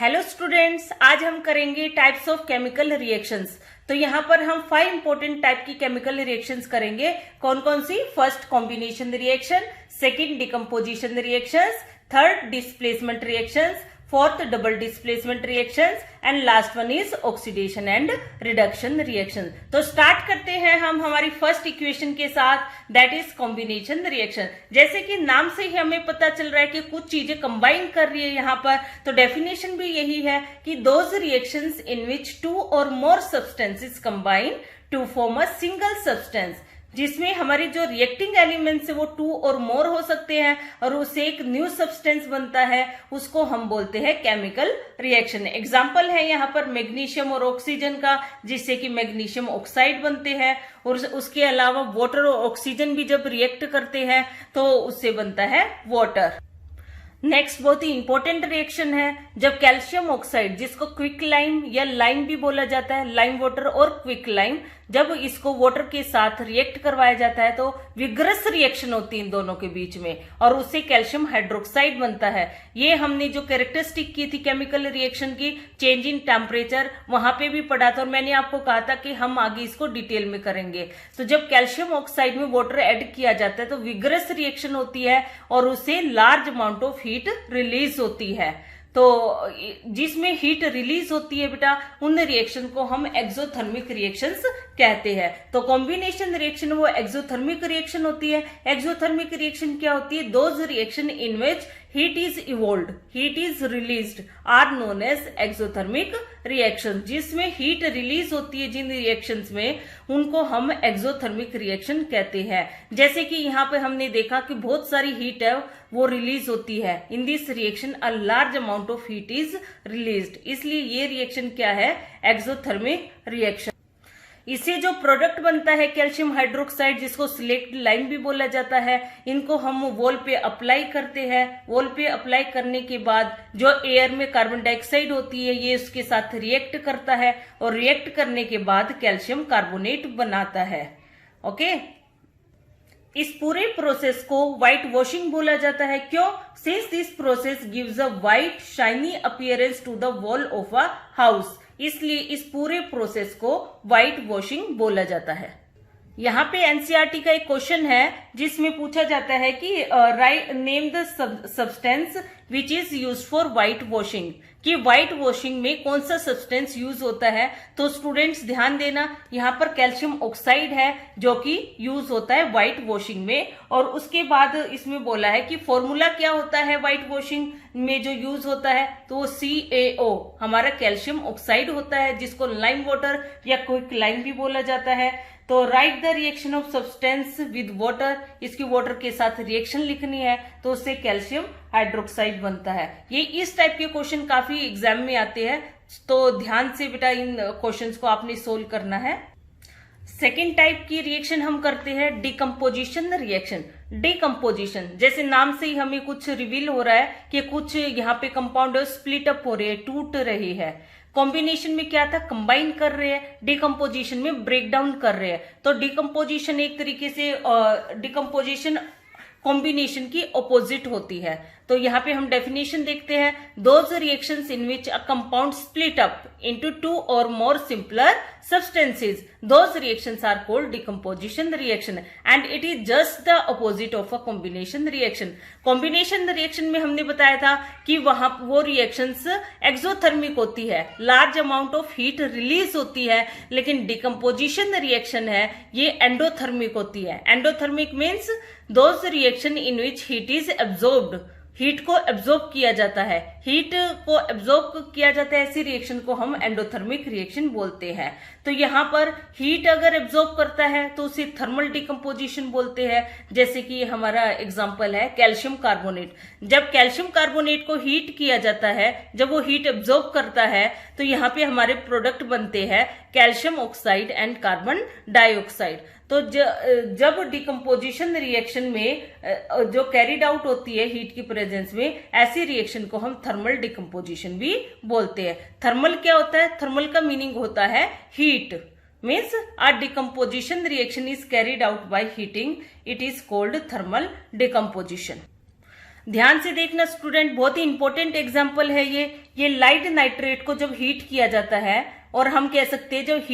Hello students, आज हम करेंगे टाइप्स ऑफ केमिकल रिएक्शंस। तो यहाँ पर हम 5 इंपॉर्टेंट टाइप की केमिकल रिएक्शंस करेंगे। कौन कौन सी? First combination reaction, second decomposition reactions, third displacement reactions, fourth double displacement reactions and last one is oxidation and reduction reaction. तो स्टार्ट करते हैं हम हमारी फर्स्ट इक्वेशन के साथ, दैट इज कॉम्बिनेशन रिएक्शन। जैसे कि नाम से ही हमें पता चल रहा है कि कुछ चीजें कंबाइन कर रही है यहाँ पर, तो डेफिनेशन भी यही है कि दोज रिएक्शंस इन विच 2 और more substances combine to form a single substance, जिसमें हमारे जो रिएक्टिंग एलिमेंट्स है वो 2 और मोर हो सकते हैं और उससे एक न्यू सब्सटेंस बनता है, उसको हम बोलते हैं केमिकल रिएक्शन। एग्जांपल है यहाँ पर मैग्नीशियम और ऑक्सीजन का, जिससे कि मैग्नीशियम ऑक्साइड बनते हैं, और उसके अलावा वाटर और ऑक्सीजन भी जब रिएक्ट करते हैं तो उससे बनता है वाटर। नेक्स्ट बहुत ही इंपॉर्टेंट रिएक्शन है, जब कैल्शियम ऑक्साइड, जिसको क्विक लाइम या लाइम भी बोला जाता है, लाइम वाटर और क्विक लाइम, जब इसको वाटर के साथ रिएक्ट करवाया जाता है तो विग्रस रिएक्शन होती है इन दोनों के बीच में और उससे कैल्शियम हाइड्रोक्साइड बनता है। ये हमने जो कैरेक्टरिस्टिक की थी केमिकल रिएक्शन की, चेंज इन टेम्परेचर, वहां पे भी पढ़ा था और मैंने आपको कहा था कि हम आगे इसको डिटेल में करेंगे। तो जब कैल्शियम ऑक्साइड में वाटर ऐड किया जाता है तो विग्रस रिएक्शन होती है और उससे large amount of heat release होती है। तो जिसमें हीट रिलीज होती है बेटा, उन रिएक्शन को हम एक्सोथर्मिक रिएक्शंस कहते हैं। तो कॉम्बिनेशन रिएक्शन वो एक्सोथर्मिक रिएक्शन होती है। एक्सोथर्मिक रिएक्शन क्या होती है? Those reaction in which heat is evolved, heat is released are known as exothermic reaction। जिसमें हीट रिलीज होती है जिन रिएक्शंस में, उनको हम एक्सोथर्मिक रिएक्शन कहते हैं। जैसे कि यहाँ पे हमने देखा कि बहुत सारी हीट है वो रिलीज होती है। In this reaction a large amount of heat is released, इसलिए ये रिएक्शन क्या है? Exothermic reaction. इससे जो प्रोडक्ट बनता है कैल्शियम हाइड्रोक्साइड, जिसको सिलेक्ट लाइम भी बोला जाता है, इनको हम वॉल पे अप्लाई करते हैं। वॉल पे अप्लाई करने के बाद जो एयर में कार्बन डाइऑक्साइड होती है ये उसके साथ रिएक्ट करता है और रिएक्ट करने के बाद कैल्शियम कार्बोनेट बनाता है। ओके, इस पूरे प्रोसेस को व्हाइट वॉशिंग बोला जाता है। क्यों? Since this process gives a white shiny appearance to the wall of a house, इसलिए इस पूरे प्रोसेस को व्हाइट वॉशिंग बोला जाता है। यहाँ पे एनसीईआरटी का एक क्वेश्चन है जिसमें पूछा जाता है कि name the substance which is use for white washing, कि व्हाइट वॉशिंग में कौन सा सब्सटेंस यूज होता है। तो स्टूडेंट्स ध्यान देना, यहाँ पर कैल्शियम ऑक्साइड है जो कि यूज होता है व्हाइट वॉशिंग में, और उसके बाद इसमें बोला है कि फॉर्मूला क्या होता है व्हाइट वॉशिंग में जो यूज होता है, तो वो CaO हमारा कैल्शियम ऑक्साइड होता है, जिसको लाइम वाटर या क्विक लाइम भी बोला जाता है। तो right the reaction of substance with water, इसकी वाटर के साथ रिएक्शन लिखनी है तो उससे कैल्शियम हाइड्रोक्साइड बनता है। ये इस टाइप के क्वेश्चन काफी एग्जाम में आते हैं, तो ध्यान से बेटा इन क्वेश्चंस को आपने सोल्व करना है। सेकेंड टाइप की रिएक्शन हम करते हैं डिकम्पोजिशन रिएक्शन। डिकम्पोजिशन, जैसे नाम से ही हमें कुछ रिवील हो रहा है कि कुछ यहाँ पे कंपाउंड स्प्लिट अप हो रहे हैं, टूट रहे हैं। कॉम्बिनेशन में क्या था? कंबाइन कर रहे हैं। डिकम्पोजिशन में ब्रेक डाउन कर रहे हैं। तो डिकम्पोजिशन एक तरीके से डिकम्पोजिशन कॉम्बिनेशन की ऑपोजिट होती है। तो यहाँ पे हम डेफिनेशन देखते हैं, those reactions in which a compound split up into 2 और more simpler substances, those reactions are called decomposition reaction and it is just the opposite of a combination reaction. Combination reaction में हमने बताया था कि वहां वो रिएक्शंस एक्सोथर्मिक होती है, large amount of heat release होती है, लेकिन डिकम्पोजिशन रिएक्शन है ये एंडोथर्मिक होती है। Endothermic means those reaction in which heat is absorbed, heat को एब्जॉर्ब किया जाता है, हीट को एब्जॉर्ब किया जाता है, ऐसी रिएक्शन को हम एंडोथर्मिक रिएक्शन बोलते हैं। तो यहाँ पर हीट अगर एब्जॉर्ब करता है तो उसे थर्मल डिकम्पोजिशन बोलते हैं। जैसे कि हमारा एग्जांपल है कैल्शियम कार्बोनेट। जब कैल्शियम कार्बोनेट को हीट किया जाता है, जब वो हीट एब्जॉर्ब करता है तो यहाँ पे हमारे प्रोडक्ट बनते हैं calcium oxide and carbon dioxide. तो जब डिकम्पोजिशन रिएक्शन में जो कैरिड आउट होती है हीट की प्रेजेंस में, ऐसी रिएक्शन को हम थर्मल डिकम्पोजिशन भी बोलते हैं। थर्मल क्या होता है? थर्मल का मीनिंग होता है heat, means a decomposition reaction is carried out by heating, it is called thermal decomposition। ध्यान से देखना स्टूडेंट, बहुत ही इंपॉर्टेंट एग्जाम्पल है ये लाइट नाइट्रेट को जब हीट किया जाता है, और हम कह सकते हैं जब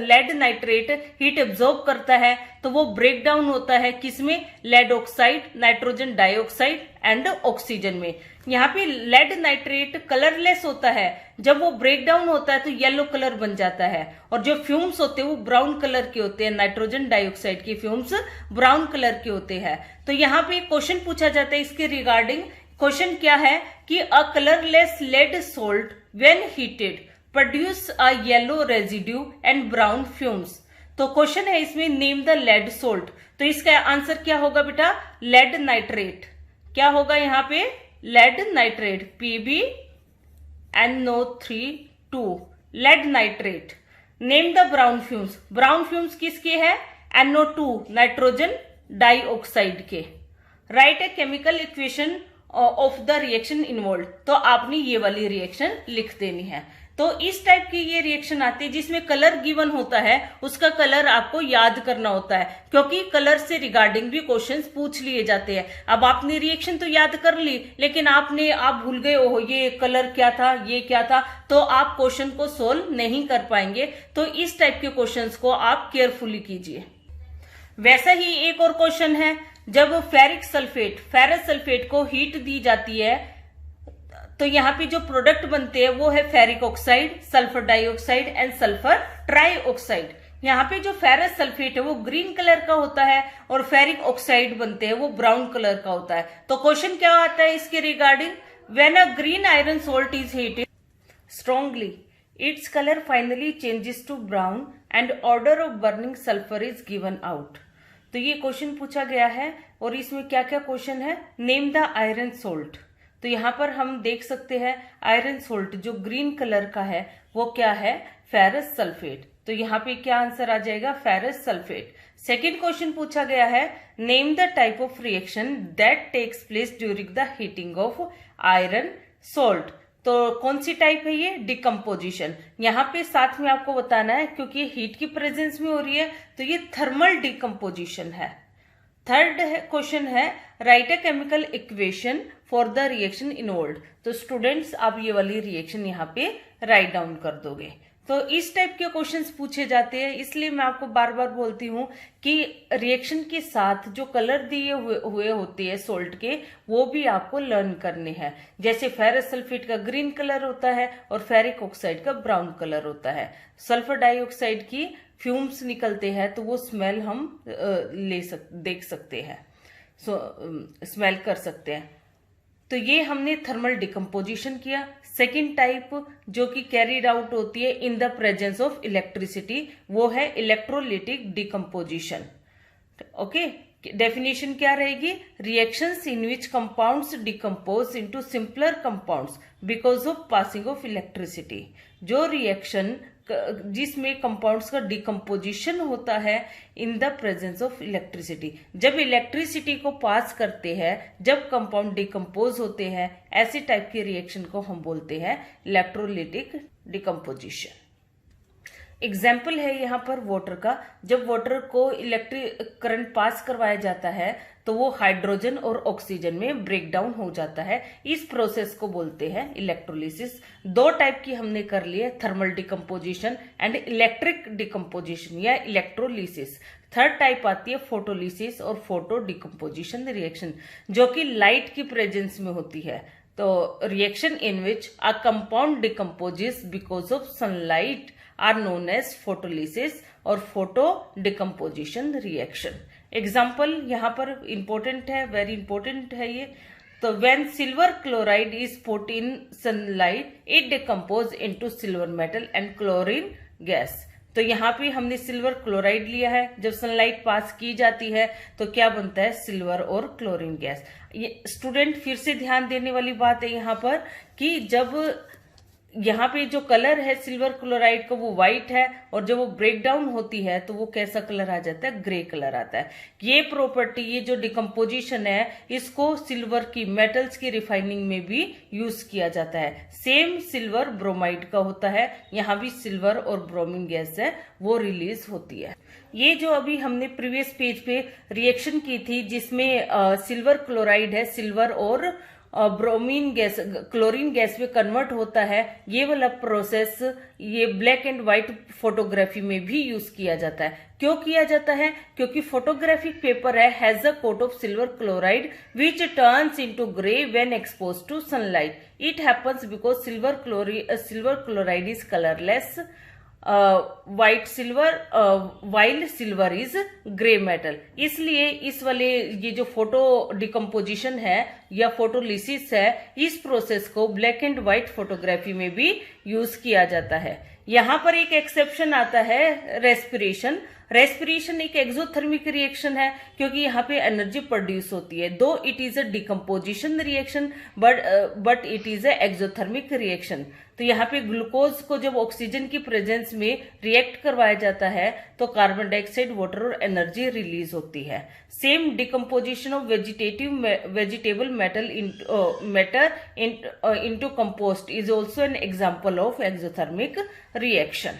लेड नाइट्रेट हीट एब्जॉर्ब करता है तो वो ब्रेक डाउन होता है किसमें, lead oxide, nitrogen dioxide and oxygen में। यहाँ पे लेड नाइट्रेट कलरलेस होता है, जब वो ब्रेक डाउन होता है तो येलो कलर बन जाता है, और जो फ्यूम्स होते हैं वो ब्राउन कलर के होते हैं, नाइट्रोजन डाइऑक्साइड की फ्यूम्स ब्राउन कलर के होते हैं। तो यहाँ पे क्वेश्चन पूछा जाता है इसके रिगार्डिंग। क्वेश्चन क्या है कि a colourless lead salt when heated produce a yellow residue and brown fumes. तो क्वेश्चन है इसमें नेम द लेड सोल्ट, तो इसका आंसर क्या होगा बेटा, लेड नाइट्रेट। क्या होगा यहाँ पे, lead nitrate, PbNO3 lead nitrate. Name the brown fumes, brown fumes किसके है, NO2 नाइट्रोजन डाइऑक्साइड के। Write a chemical equation of the reaction involve, तो आपने ये वाली रिएक्शन लिख देनी है। तो इस टाइप की ये रिएक्शन आती है जिसमें कलर गिवन होता है, उसका कलर आपको याद करना होता है, क्योंकि कलर से रिगार्डिंग भी क्वेश्चंस पूछ लिए जाते हैं। अब आपने रिएक्शन तो याद कर ली, लेकिन आप भूल गए ओहो ये कलर क्या था, ये क्या था, तो आप क्वेश्चन को सोल्व नहीं कर पाएंगे। तो इस टाइप के क्वेश्चंस को आप केयरफुली कीजिए। वैसा ही एक और क्वेश्चन है, जब फेरिक सल्फेट, फेरस सल्फेट को हीट दी जाती है तो यहाँ पे जो प्रोडक्ट बनते हैं वो है ferric oxide, sulphur dioxide and sulphur trioxide. यहाँ पे जो फेरस सल्फेट है वो ग्रीन कलर का होता है, और फेरिक ऑक्साइड बनते हैं वो ब्राउन कलर का होता है। तो क्वेश्चन क्या आता है इसके regarding, when a green iron salt is heated strongly its colour finally changes to brown and order of burning sulphur is given out. तो ये क्वेश्चन पूछा गया है, और इसमें क्या क्या क्वेश्चन है, नेम द आयरन सोल्ट। तो यहाँ पर हम देख सकते हैं आयरन सोल्ट जो ग्रीन कलर का है वो क्या है, फेरस सल्फेट। तो यहाँ पे क्या आंसर आ जाएगा, फेरस सल्फेट। सेकेंड क्वेश्चन पूछा गया है, name the type of reaction that takes place during the heating of iron salt. तो कौन सी टाइप है ये, डिकम्पोजिशन। यहाँ पे साथ में आपको बताना है क्योंकि हीट की प्रेजेंस में हो रही है, तो ये थर्मल डिकम्पोजिशन है। थर्ड क्वेश्चन है, right a chemical equation for the reaction involve. तो स्टूडेंट्स आप ये वाली रिएक्शन यहाँ पे राइट डाउन कर दोगे। तो इस टाइप के क्वेश्चंस पूछे जाते हैं, इसलिए मैं आपको बार बार बोलती हूँ कि रिएक्शन के साथ जो कलर दिए हुए होते हैं सोल्ट के, वो भी आपको लर्न करने हैं। जैसे फेरस सल्फेट का ग्रीन कलर होता है और फेरिक ऑक्साइड का ब्राउन कलर होता है। सल्फर डाइऑक्साइड की फ्यूम्स निकलते हैं तो वो स्मेल हम देख सकते हैं, स्मेल कर सकते हैं। तो ये हमने थर्मल डिकम्पोजिशन किया। सेकेंड टाइप जो कि कैरीड आउट होती है in the presence of electricity, वो है इलेक्ट्रोलिटिक डिकम्पोजिशन। ओके, डेफिनेशन क्या रहेगी, reactions in which compounds decompose into simpler compounds because of passing of electricity. जो रिएक्शन जिसमें कंपाउंड्स का डिकम्पोजिशन होता है in the presence of electricity, जब इलेक्ट्रिसिटी को पास करते हैं, जब कंपाउंड डिकम्पोज होते हैं, ऐसे टाइप के रिएक्शन को हम बोलते हैं इलेक्ट्रोलिटिक डिकम्पोजिशन। एग्जाम्पल है यहाँ पर वाटर का, जब वाटर को इलेक्ट्रिक करंट पास करवाया जाता है तो वो हाइड्रोजन और ऑक्सीजन में ब्रेक डाउन हो जाता है। इस प्रोसेस को बोलते हैं इलेक्ट्रोलिसिस। दो टाइप की हमने कर ली है, thermal decomposition and electric decomposition या इलेक्ट्रोलिसिस। थर्ड टाइप आती है फोटोलिसिस और फोटो डिकम्पोजिशन रिएक्शन, जो कि लाइट की प्रेजेंस में होती है। तो reaction in which a compound decomposes because of sunlight are known as photolysis और फोटो डिकम्पोजिशन रिएक्शन। एग्जाम्पल यहाँ पर इंपॉर्टेंट है, वेरी इंपॉर्टेंट है ये। तो when silver chloride is put in sunlight it decompose into silver metal and chlorine gas. तो यहाँ पे हमने सिल्वर क्लोराइड लिया है, जब सनलाइट पास की जाती है तो क्या बनता है, सिल्वर और क्लोरीन गैस। ये स्टूडेंट फिर से ध्यान देने वाली बात है यहाँ पर कि जब यहाँ पे जो कलर है सिल्वर क्लोराइड का वो व्हाइट है, और जब वो ब्रेक डाउन होती है तो वो कैसा कलर आ जाता है, ग्रे कलर आता है। ये प्रॉपर्टी, ये जो डिकम्पोजिशन है, इसको सिल्वर की मेटल्स की रिफाइनिंग में भी यूज किया जाता है। सेम सिल्वर ब्रोमाइड का होता है, यहाँ भी सिल्वर और ब्रोमीन गैस है वो रिलीज होती है। ये जो अभी हमने प्रीवियस पेज पे रिएक्शन की थी जिसमें सिल्वर क्लोराइड है, सिल्वर और ब्रोमीन गैस क्लोरीन गैस में कन्वर्ट होता है, ये वाला प्रोसेस ये ब्लैक एंड व्हाइट फोटोग्राफी में भी यूज किया जाता है। क्यों किया जाता है? क्योंकि फोटोग्राफिक पेपर है has a coat of silver chloride which turns into grey when exposed to sunlight. It happens because silver chloride is colourless, white silver while silver is grey metal. इसलिए इस वाले ये जो फोटो डिकम्पोजिशन है या photolysis है, इस process को ब्लैक एंड व्हाइट फोटोग्राफी में भी यूज किया जाता है। यहाँ पर एक एक्सेप्शन आता है रेस्पिरेशन। रेस्पिरेशन एक एक्सोथर्मिक रिएक्शन है क्योंकि यहाँ पे एनर्जी प्रोड्यूस होती है। दो it is a decomposition reaction but it is a exothermic reaction. तो यहाँ पे ग्लूकोज को जब ऑक्सीजन की प्रेजेंस में रिएक्ट करवाया जाता है तो कार्बन डाइऑक्साइड, वाटर और एनर्जी रिलीज होती है। Same decomposition of vegetable matter into compost is also an example of exothermic reaction.